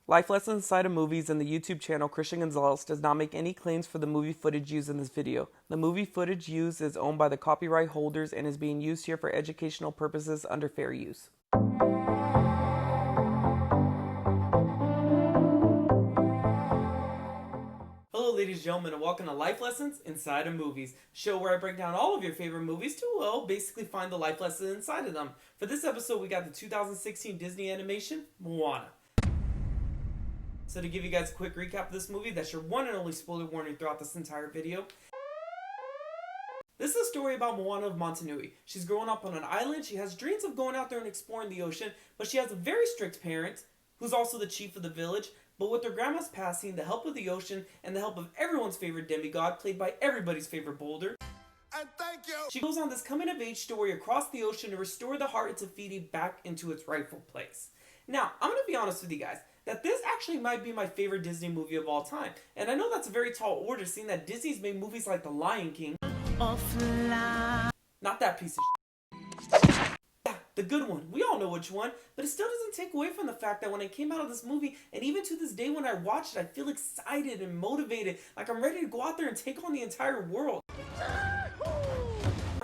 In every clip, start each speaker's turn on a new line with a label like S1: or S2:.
S1: Life Lessons Inside of Movies and the YouTube channel Christian Gonzalez does not make any claims for the movie footage used in this video. The movie footage used is owned by the copyright holders and is being used here for educational purposes under fair use. Hello ladies and gentlemen, and welcome to Life Lessons Inside of Movies, show where I break down all of your favorite movies to, well, basically find the life lesson inside of them. For this episode, we got the 2016 Disney animation, Moana. So to give you guys a quick recap of this movie, that's your one and only spoiler warning throughout this entire video. This is a story about Moana of Montanui. She's growing up on an island, she has dreams of going out there and exploring the ocean, but she has a very strict parent, who's also the chief of the village, but with her grandma's passing, the help of the ocean, and the help of everyone's favorite demigod, played by everybody's favorite boulder,
S2: and thank you,
S1: she goes on this coming-of-age story across the ocean to restore the heart of Tafiti back into its rightful place. Now, I'm going to be honest with you guys, that this actually might be my favorite Disney movie of all time. And I know that's a very tall order, seeing that Disney's made movies like The Lion King. Not that piece of shit. Yeah, the good one. We all know which one. But it still doesn't take away from the fact that when I came out of this movie, and even to this day when I watch it, I feel excited and motivated. Like I'm ready to go out there and take on the entire world.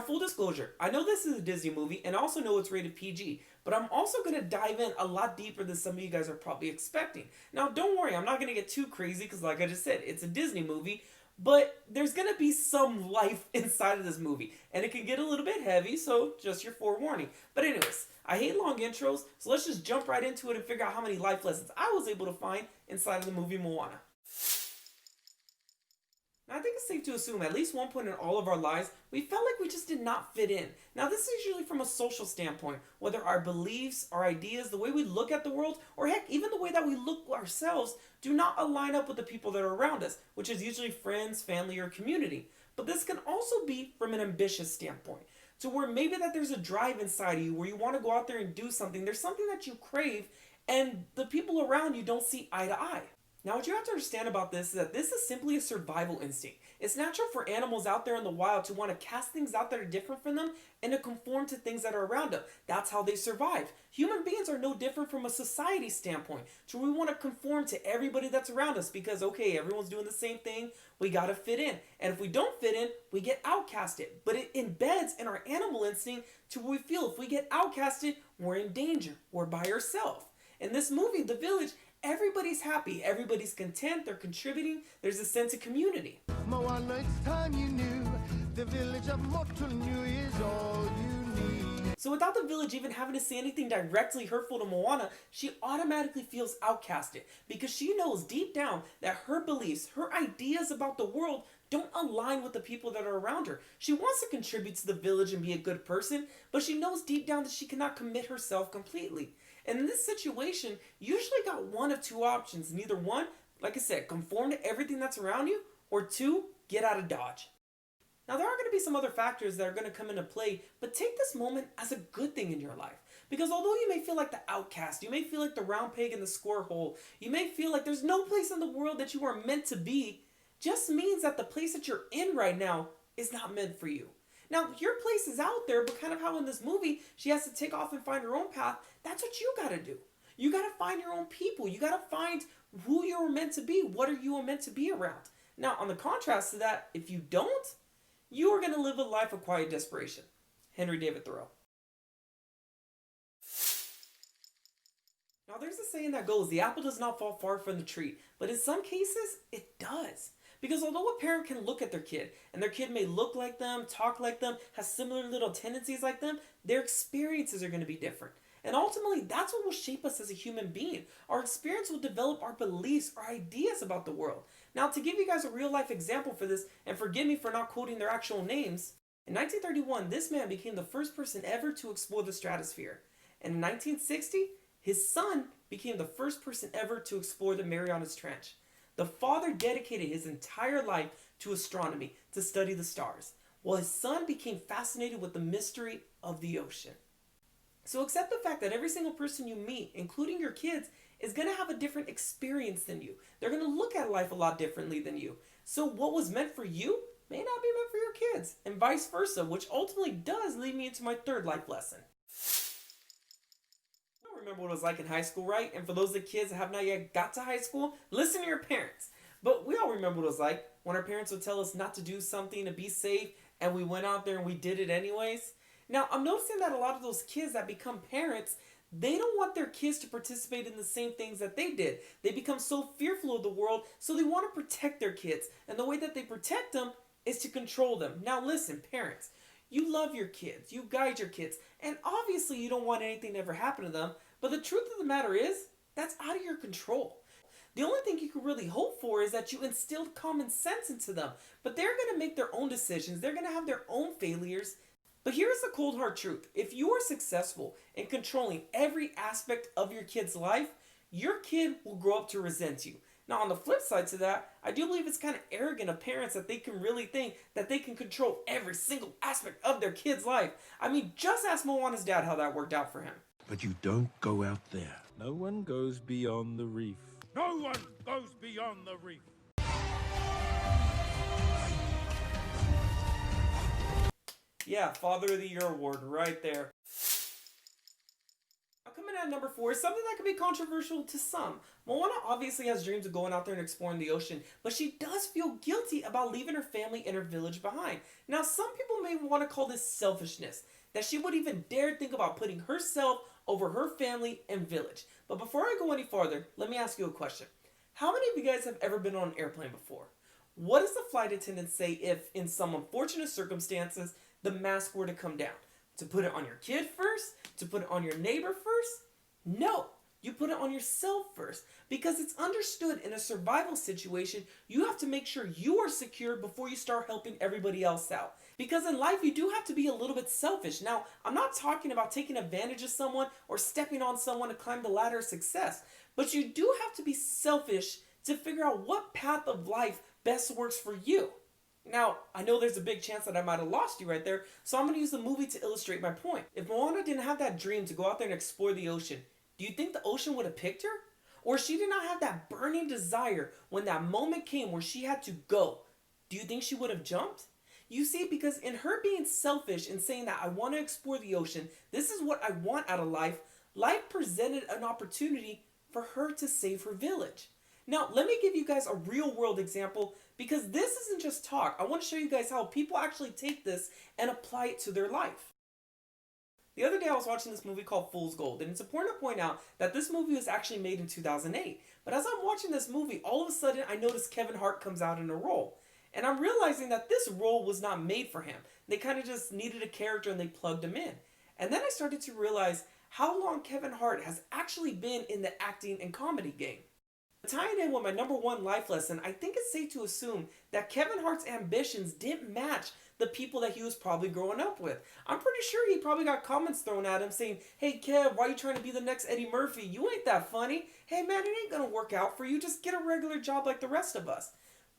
S1: Full disclosure, I know this is a Disney movie, and I also know it's rated PG, but I'm also going to dive in a lot deeper than some of you guys are probably expecting. Now, don't worry, I'm not going to get too crazy, because like I just said, it's a Disney movie, but there's going to be some life inside of this movie, and it can get a little bit heavy, so just your forewarning. But anyways, I hate long intros, so let's just jump right into it and figure out how many life lessons I was able to find inside of the movie Moana. I think it's safe to assume at least one point in all of our lives, we felt like we just did not fit in. Now this is usually from a social standpoint, whether our beliefs, our ideas, the way we look at the world, or heck, even the way that we look ourselves do not align up with the people that are around us, which is usually friends, family, or community. But this can also be from an ambitious standpoint, to where maybe that there's a drive inside of you where you want to go out there and do something, there's something that you crave, and the people around you don't see eye to eye. Now what you have to understand about this is that this is simply a survival instinct. It's natural for animals out there in the wild to want to cast things out that are different from them and to conform to things that are around them. That's how they survive. Human beings are no different from a society standpoint. So we want to conform to everybody that's around us because, okay, everyone's doing the same thing, we got to fit in. And if we don't fit in, we get outcasted. But it embeds in our animal instinct to where we feel if we get outcasted, we're in danger, we're by ourselves. In this movie, The Village, everybody's happy, everybody's content, they're contributing, there's a sense of community.
S2: Moana, it's time you knew, the village of Motunui is all you need.
S1: So without the village even having to say anything directly hurtful to Moana, she automatically feels outcasted because she knows deep down that her beliefs, her ideas about the world don't align with the people that are around her. She wants to contribute to the village and be a good person, but she knows deep down that she cannot commit herself completely. And in this situation, you usually got one of two options. Neither one, like I said, conform to everything that's around you, or two, get out of Dodge. Now there are going to be some other factors that are going to come into play, but take this moment as a good thing in your life. Because although you may feel like the outcast, you may feel like the round peg in the square hole, you may feel like there's no place in the world that you are meant to be, just means that the place that you're in right now is not meant for you. Now, your place is out there, but kind of how in this movie, she has to take off and find her own path. That's what you got to do. You got to find your own people. You got to find who you're meant to be. What are you meant to be around? Now, on the contrast to that, if you don't, you are going to live a life of quiet desperation. Henry David Thoreau. Now, there's a saying that goes, the apple does not fall far from the tree. But in some cases, it does. Because although a parent can look at their kid, and their kid may look like them, talk like them, has similar little tendencies like them, their experiences are going to be different. And ultimately, that's what will shape us as a human being. Our experience will develop our beliefs, our ideas about the world. Now, to give you guys a real-life example for this, and forgive me for not quoting their actual names, in 1931, this man became the first person ever to explore the stratosphere. And in 1960, his son became the first person ever to explore the Marianas Trench. The father dedicated his entire life to astronomy, to study the stars, while his son became fascinated with the mystery of the ocean. So accept the fact that every single person you meet, including your kids, is going to have a different experience than you. They're going to look at life a lot differently than you. So what was meant for you may not be meant for your kids, and vice versa, which ultimately does lead me into my third life lesson. remember what it was like in high school, right? And for those of the kids that have not yet got to high school, listen to your parents. But we all remember what it was like when our parents would tell us not to do something, to be safe, and we went out there and we did it anyways. Now, I'm noticing that a lot of those kids that become parents, they don't want their kids to participate in the same things that they did. They become so fearful of the world, so they want to protect their kids. And the way that they protect them is to control them. Now listen, parents, you love your kids, you guide your kids, and obviously you don't want anything to ever happen to them, but the truth of the matter is, that's out of your control. The only thing you can really hope for is that you instilled common sense into them, but they're going to make their own decisions, they're going to have their own failures. But here's the cold hard truth. If you are successful in controlling every aspect of your kid's life, your kid will grow up to resent you. Now on the flip side to that, I do believe it's kind of arrogant of parents that they can really think that they can control every single aspect of their kid's life. I mean, just ask Moana's dad how that worked out for him.
S3: But you don't go out there.
S4: No one goes beyond the reef.
S3: No one goes beyond the reef.
S1: Yeah, Father of the Year award right there. Now coming at number 4 is something that can be controversial to some. Moana obviously has dreams of going out there and exploring the ocean, but she does feel guilty about leaving her family and her village behind. Now some people may want to call this selfishness, that she would even dare think about putting herself over her family and village. But before I go any farther, let me ask you a question. How many of you guys have ever been on an airplane before? What does the flight attendant say if, in some unfortunate circumstances, the mask were to come down? To put it on your kid first? To put it on your neighbor first? No, you put it on yourself first, because it's understood in a survival situation, you have to make sure you are secure before you start helping everybody else out. Because in life, you do have to be a little bit selfish. Now, I'm not talking about taking advantage of someone or stepping on someone to climb the ladder of success, but you do have to be selfish to figure out what path of life best works for you. Now, I know there's a big chance that I might have lost you right there, so I'm going to use the movie to illustrate my point. If Moana didn't have that dream to go out there and explore the ocean, do you think the ocean would have picked her? Or she did not have that burning desire when that moment came where she had to go. Do you think she would have jumped? You see, because in her being selfish and saying that I want to explore the ocean, this is what I want out of life, life presented an opportunity for her to save her village. Now, let me give you guys a real world example, because this isn't just talk. I want to show you guys how people actually take this and apply it to their life. The other day I was watching this movie called Fool's Gold, and it's important to point out that this movie was actually made in 2008. But as I'm watching this movie, all of a sudden I notice Kevin Hart comes out in a role. And I'm realizing that this role was not made for him. They kind of just needed a character and they plugged him in. And then I started to realize how long Kevin Hart has actually been in the acting and comedy game. Tying in with my number 1 life lesson, I think it's safe to assume that Kevin Hart's ambitions didn't match the people that he was probably growing up with. I'm pretty sure he probably got comments thrown at him saying, "Hey Kev, why are you trying to be the next Eddie Murphy? You ain't that funny. Hey man, it ain't gonna work out for you. Just get a regular job like the rest of us."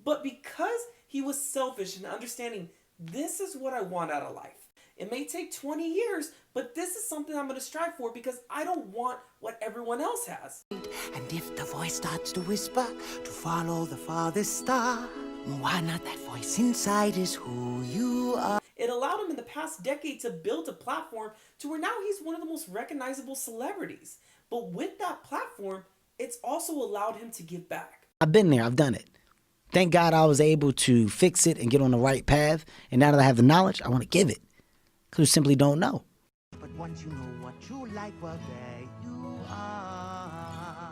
S1: But because he was selfish and understanding, this is what I want out of life. It may take 20 years, but this is something I'm going to strive for because I don't want what everyone else has.
S2: And if the voice starts to whisper to follow the farthest star, why not? That voice inside is who you are.
S1: It allowed him in the past decade to build a platform to where now he's one of the most recognizable celebrities. But with that platform, it's also allowed him to give back.
S5: I've been there, I've done it. Thank God I was able to fix it and get on the right path. And now that I have the knowledge, I want to give it. Because we simply don't know.
S2: But once you know what you like, well, there you are.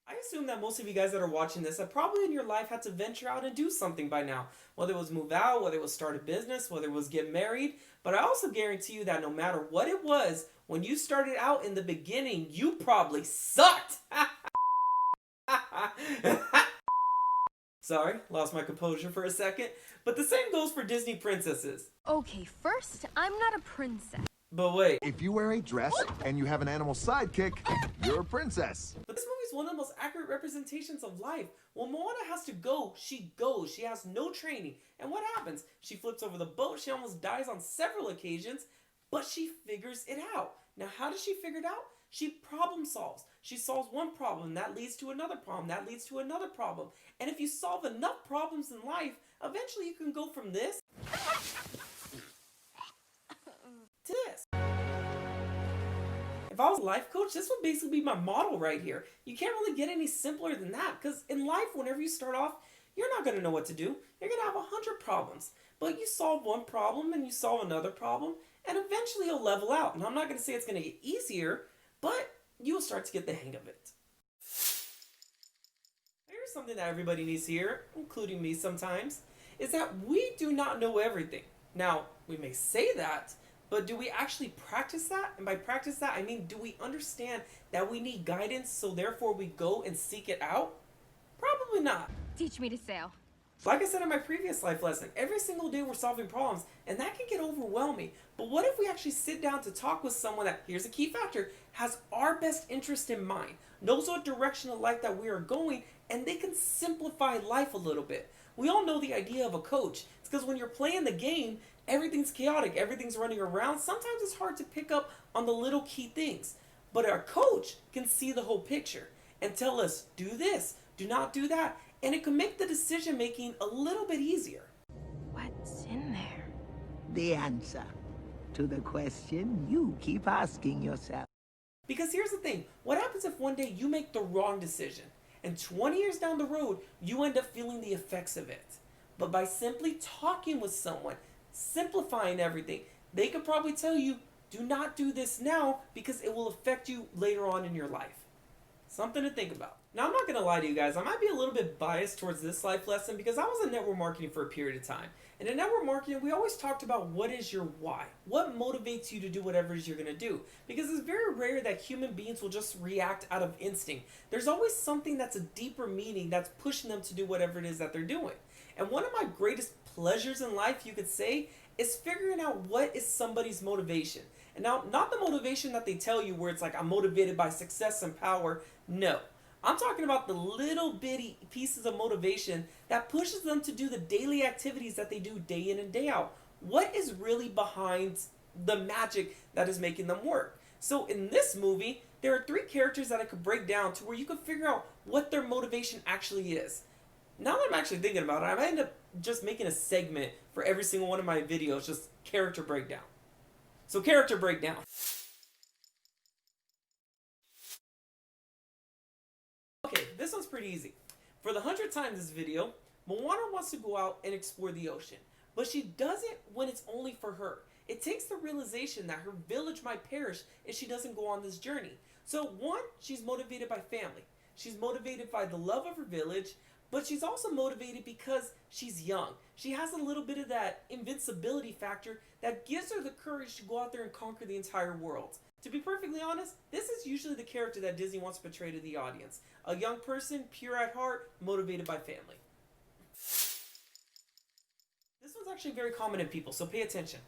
S1: I assume that most of you guys that are watching this have probably in your life had to venture out and do something by now. Whether it was move out, whether it was start a business, whether it was get married. But I also guarantee you that no matter what it was, when you started out in the beginning, you probably sucked. Sorry, lost my composure for a second. But the same goes for Disney princesses.
S6: Okay, first, I'm not a princess.
S1: But wait.
S7: If you wear a dress and you have an animal sidekick, you're a princess.
S1: But this movie is one of the most accurate representations of life. When Moana has to go, she goes. She has no training. And what happens? She flips over the boat. She almost dies on several occasions. But she figures it out. Now, how does she figure it out? She problem solves. She solves one problem. That leads to another problem. That leads to another problem. And if you solve enough problems in life, eventually you can go from this to this. If I was a life coach, this would basically be my model right here. You can't really get any simpler than that, because in life, whenever you start off, you're not going to know what to do. You're going to have 100 problems. But you solve one problem and you solve another problem, and eventually you'll level out. And I'm not going to say it's going to get easier, but you'll start to get the hang of it. Here's something that everybody needs to hear, including me sometimes, is that we do not know everything. Now, we may say that, but do we actually practice that? And by practice that, I mean, do we understand that we need guidance, so therefore we go and seek it out? Probably not.
S6: Teach me to sail.
S1: Like I said in my previous life lesson, every single day we're solving problems, and that can get overwhelming. But what if we actually sit down to talk with someone that, here's a key factor, has our best interest in mind, knows what direction of life that we are going, and they can simplify life a little bit. We all know the idea of a coach. It's because when you're playing the game, everything's chaotic, everything's running around. Sometimes it's hard to pick up on the little key things. But our coach can see the whole picture and tell us, do this, do not do that. And it can make the decision making a little bit easier.
S6: What's in there?
S2: The answer to the question you keep asking yourself.
S1: Because here's the thing, what happens if one day you make the wrong decision and 20 years down the road, you end up feeling the effects of it? But by simply talking with someone, simplifying everything, they could probably tell you, do not do this now because it will affect you later on in your life. Something to think about. Now, I'm not going to lie to you guys, I might be a little bit biased towards this life lesson because I was in network marketing for a period of time. And in network marketing, we always talked about what is your why? What motivates you to do whatever it is you're going to do? Because it's very rare that human beings will just react out of instinct. There's always something that's a deeper meaning that's pushing them to do whatever it is that they're doing. And one of my greatest pleasures in life, you could say, is figuring out what is somebody's motivation. And now, not the motivation that they tell you where it's like, I'm motivated by success and power. No. I'm talking about the little bitty pieces of motivation that pushes them to do the daily activities that they do day in and day out. What is really behind the magic that is making them work? So in this movie, there are 3 characters that I could break down to where you could figure out what their motivation actually is. Now that I'm actually thinking about it, I might end up just making a segment for every single one of my videos, just character breakdown. So character breakdown. Okay, this one's pretty easy. For the 100th time in this video, Moana wants to go out and explore the ocean, but she does it when it's only for her. It takes the realization that her village might perish if she doesn't go on this journey. So 1, she's motivated by family. She's motivated by the love of her village, but she's also motivated because she's young. She has a little bit of that invincibility factor that gives her the courage to go out there and conquer the entire world. To be perfectly honest, this is usually the character that Disney wants to portray to the audience. A young person, pure at heart, motivated by family. This one's actually very common in people, so pay attention.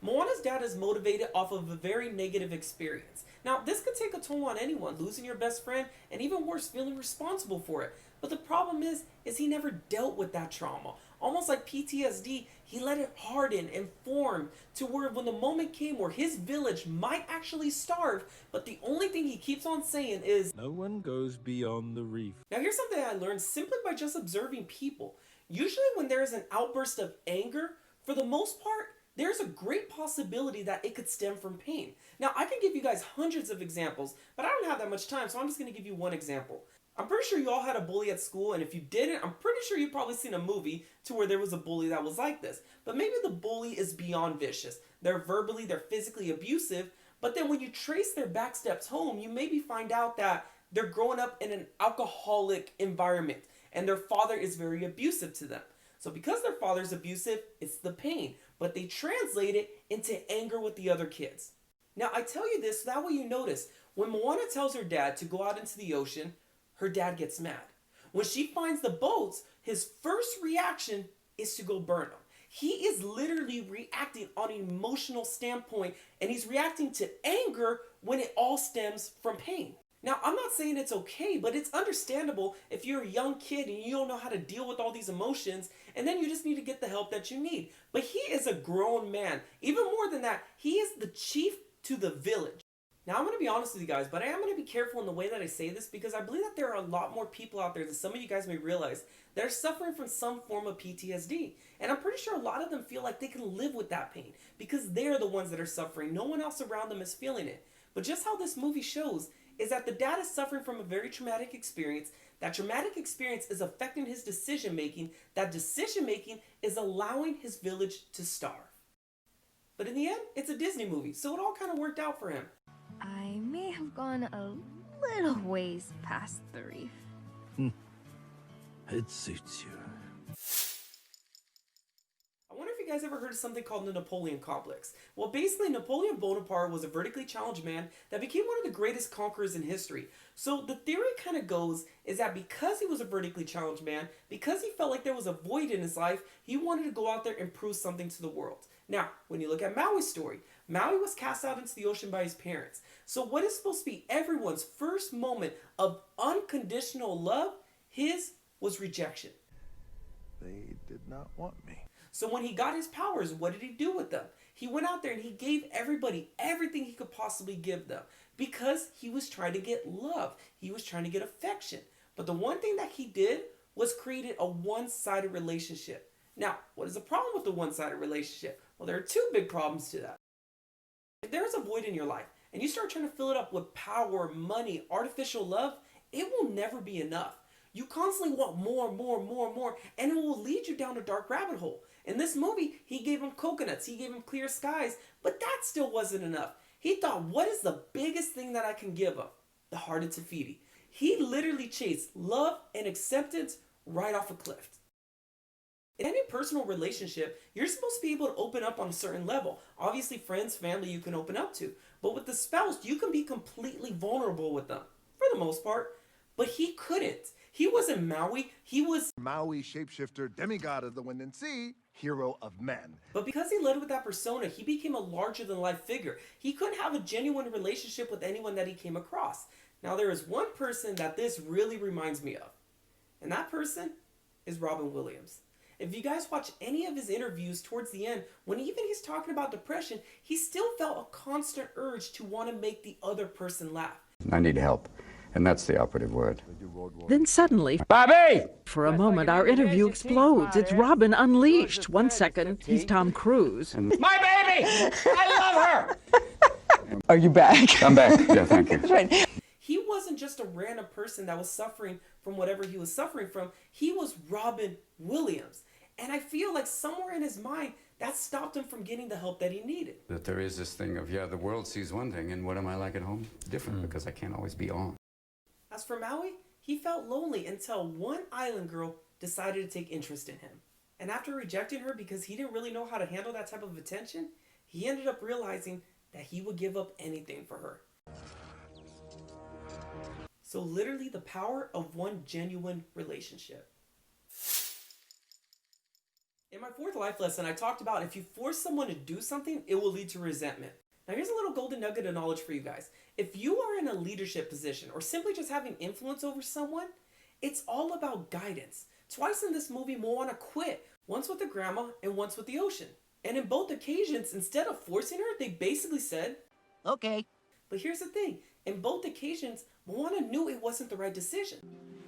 S1: Moana's dad is motivated off of a very negative experience. Now, this could take a toll on anyone, losing your best friend, and even worse, feeling responsible for it. But the problem is he never dealt with that trauma. Almost like PTSD, he let it harden and form to where when the moment came where his village might actually starve, but the only thing he keeps on saying is,
S4: No one goes beyond the reef.
S1: Now here's something I learned simply by just observing people. Usually when there is an outburst of anger, for the most part, there's a great possibility that it could stem from pain. Now I can give you guys hundreds of examples, but I don't have that much time, so I'm just going to give you one example. I'm pretty sure you all had a bully at school, and if you didn't, I'm pretty sure you've probably seen a movie to where there was a bully that was like this. But maybe the bully is beyond vicious. They're verbally, they're physically abusive, but then when you trace their backsteps home, you maybe find out that they're growing up in an alcoholic environment, and their father is very abusive to them. So because their father's abusive, it's the pain, but they translate it into anger with the other kids. Now I tell you this so that way you notice, when Moana tells her dad to go out into the ocean, her dad gets mad. When she finds the boats, his first reaction is to go burn them. He is literally reacting on an emotional standpoint, and he's reacting to anger when it all stems from pain. Now, I'm not saying it's okay, but it's understandable if you're a young kid and you don't know how to deal with all these emotions, and then you just need to get the help that you need. But he is a grown man. Even more than that, he is the chief to the village. Now, I'm going to be honest with you guys, but I am going to be careful in the way that I say this because I believe that there are a lot more people out there than some of you guys may realize that are suffering from some form of PTSD. And I'm pretty sure a lot of them feel like they can live with that pain because they're the ones that are suffering. No one else around them is feeling it. But just how this movie shows is that the dad is suffering from a very traumatic experience. That traumatic experience is affecting his decision making. That decision making is allowing his village to starve. But in the end, it's a Disney movie, so it all kind of worked out for him.
S6: I may have gone a little ways past the reef.
S3: It suits you.
S1: I wonder if you guys ever heard of something called the Napoleon complex. Well, basically, Napoleon Bonaparte was a vertically challenged man that became one of the greatest conquerors in history. So the theory kind of goes is that because he was a vertically challenged man, because he felt like there was a void in his life, he wanted to go out there and prove something to the world. Now, when you look at Maui's story, Maui was cast out into the ocean by his parents. So what is supposed to be everyone's first moment of unconditional love, his was rejection.
S7: They did not want me.
S1: So when he got his powers, what did he do with them? He went out there and he gave everybody everything he could possibly give them because he was trying to get love. He was trying to get affection. But the one thing that he did was created a one-sided relationship. Now, what is the problem with the one-sided relationship? Well, there are two big problems to that. If there's a void in your life and you start trying to fill it up with power, money, artificial love, it will never be enough. You constantly want more, and it will lead you down a dark rabbit hole. In this movie, he gave him coconuts, he gave him clear skies, but that still wasn't enough. He thought, what is the biggest thing that I can give him? The heart of Tafiti. He literally chased love and acceptance right off a cliff. In any personal relationship, you're supposed to be able to open up on a certain level. Obviously, friends, family, you can open up to. But with the spouse, you can be completely vulnerable with them, for the most part. But he couldn't. He wasn't Maui. He was
S7: Maui, shapeshifter, demigod of the wind and sea, hero of men.
S1: But because he led with that persona, he became a larger-than-life figure. He couldn't have a genuine relationship with anyone that he came across. Now, there is one person that this really reminds me of. And that person is Robin Williams. If you guys watch any of his interviews towards the end, when even he's talking about depression, he still felt a constant urge to want to make the other person laugh.
S8: I need help, and that's the operative word.
S9: Then suddenly,
S8: Bobby!
S9: for a moment, our interview explodes. It's Robin unleashed. 1 second, he's Tom Cruise.
S8: My baby! I love her!
S10: Are you back?
S8: I'm back. Yeah, thank you.
S10: Right.
S1: He wasn't just a random person that was suffering from whatever he was suffering from. He was Robin Williams. And I feel like somewhere in his mind, that stopped him from getting the help that he needed.
S8: That there is this thing of, the world sees one thing, and what am I like at home? Different, because I can't always be on.
S1: As for Maui, he felt lonely until one island girl decided to take interest in him. And after rejecting her because he didn't really know how to handle that type of attention, he ended up realizing that he would give up anything for her. So literally the power of one genuine relationship. In my fourth life lesson, I talked about if you force someone to do something, it will lead to resentment. Now here's a little golden nugget of knowledge for you guys. If you are in a leadership position or simply just having influence over someone, it's all about guidance. Twice in this movie, Moana quit, once with the grandma and once with the ocean. And in both occasions, instead of forcing her, they basically said,
S2: Okay.
S1: But here's the thing, in both occasions, Moana knew it wasn't the right decision.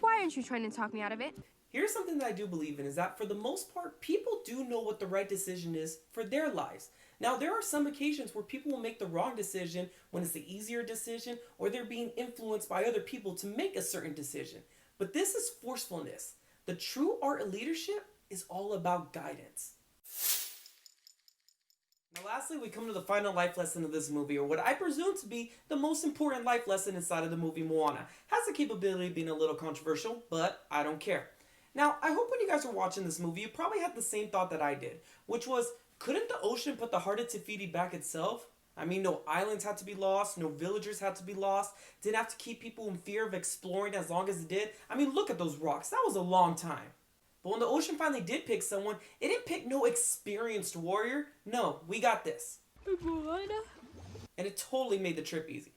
S6: Why aren't you trying to talk me out of it?
S1: Here's something that I do believe in is that for the most part, people do know what the right decision is for their lives. Now, there are some occasions where people will make the wrong decision when it's the easier decision or they're being influenced by other people to make a certain decision. But this is forcefulness. The true art of leadership is all about guidance. Now, lastly, we come to the final life lesson of this movie, or what I presume to be the most important life lesson inside of the movie Moana. Has the capability of being a little controversial, but I don't care. Now, I hope when you guys were watching this movie, you probably had the same thought that I did, which was, couldn't the ocean put the heart of Tafiti back itself? I mean, no islands had to be lost, no villagers had to be lost, didn't have to keep people in fear of exploring as long as it did. I mean, look at those rocks, that was a long time. But when the ocean finally did pick someone, it didn't pick no experienced warrior. No, we got this.
S6: Moana?
S1: And it totally made the trip easy.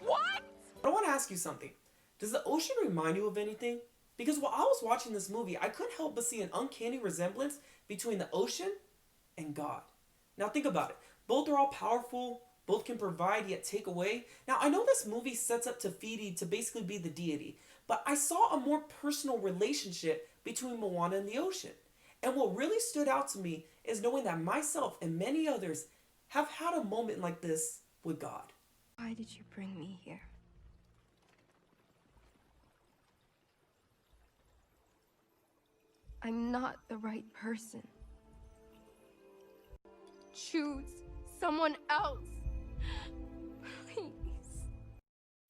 S6: What?
S1: But I want to ask you something. Does the ocean remind you of anything? Because while I was watching this movie, I couldn't help but see an uncanny resemblance between the ocean and God. Now think about it. Both are all powerful, Both can provide yet take away. Now, I know this movie sets up Te Fiti to basically be the deity, but I saw a more personal relationship between Moana and the ocean. And what really stood out to me is knowing that myself and many others have had a moment like this with God.
S6: Why did you bring me here? I'm not the right person. Choose someone else. Please.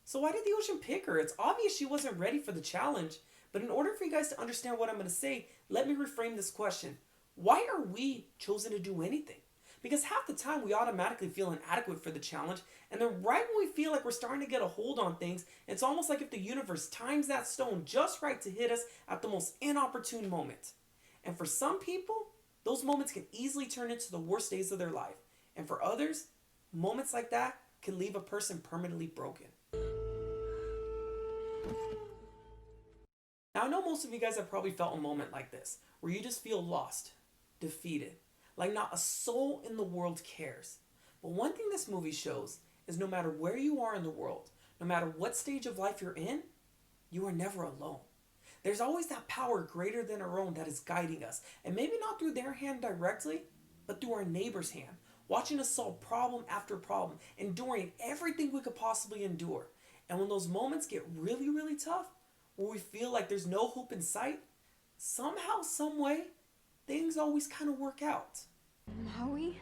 S1: So why did the ocean pick her? It's obvious she wasn't ready for the challenge. But in order for you guys to understand what I'm going to say, let me reframe this question. Why are we chosen to do anything? Because half the time we automatically feel inadequate for the challenge, and then right when we feel like we're starting to get a hold on things, it's almost like if the universe times that stone just right to hit us at the most inopportune moment. And for some people, those moments can easily turn into the worst days of their life. And for others, moments like that can leave a person permanently broken. Now, I know most of you guys have probably felt a moment like this, where you just feel lost, defeated, like not a soul in the world cares. But one thing this movie shows is no matter where you are in the world, no matter what stage of life you're in, you are never alone. There's always that power greater than our own that is guiding us, and maybe not through their hand directly, but through our neighbor's hand, watching us solve problem after problem, enduring everything we could possibly endure. And when those moments get really, really tough, where we feel like there's no hope in sight, somehow, some way, things always kind of work out.
S6: Maui?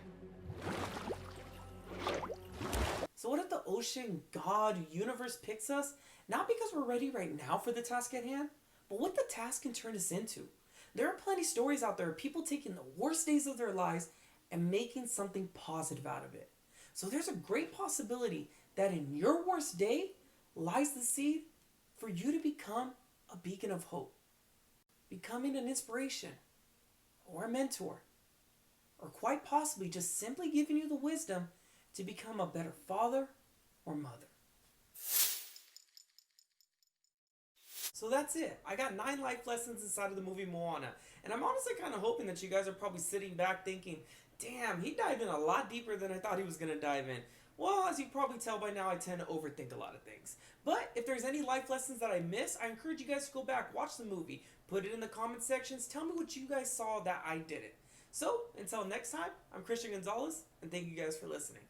S1: So what if the ocean, God, universe picks us? Not because we're ready right now for the task at hand, but what the task can turn us into. There are plenty of stories out there of people taking the worst days of their lives and making something positive out of it. So there's a great possibility that in your worst day lies the seed for you to become a beacon of hope, becoming an inspiration or a mentor, or quite possibly just simply giving you the wisdom to become a better father or mother. So that's it. I got 9 life lessons inside of the movie Moana, and I'm honestly kind of hoping that you guys are probably sitting back thinking, damn, he dived in a lot deeper than I thought he was going to dive in. Well, as you probably tell by now, I tend to overthink a lot of things. But if there's any life lessons that I missed, I encourage you guys to go back, watch the movie, put it in the comment sections, tell me what you guys saw that I didn't. So, until next time, I'm Christian Gonzalez, and thank you guys for listening.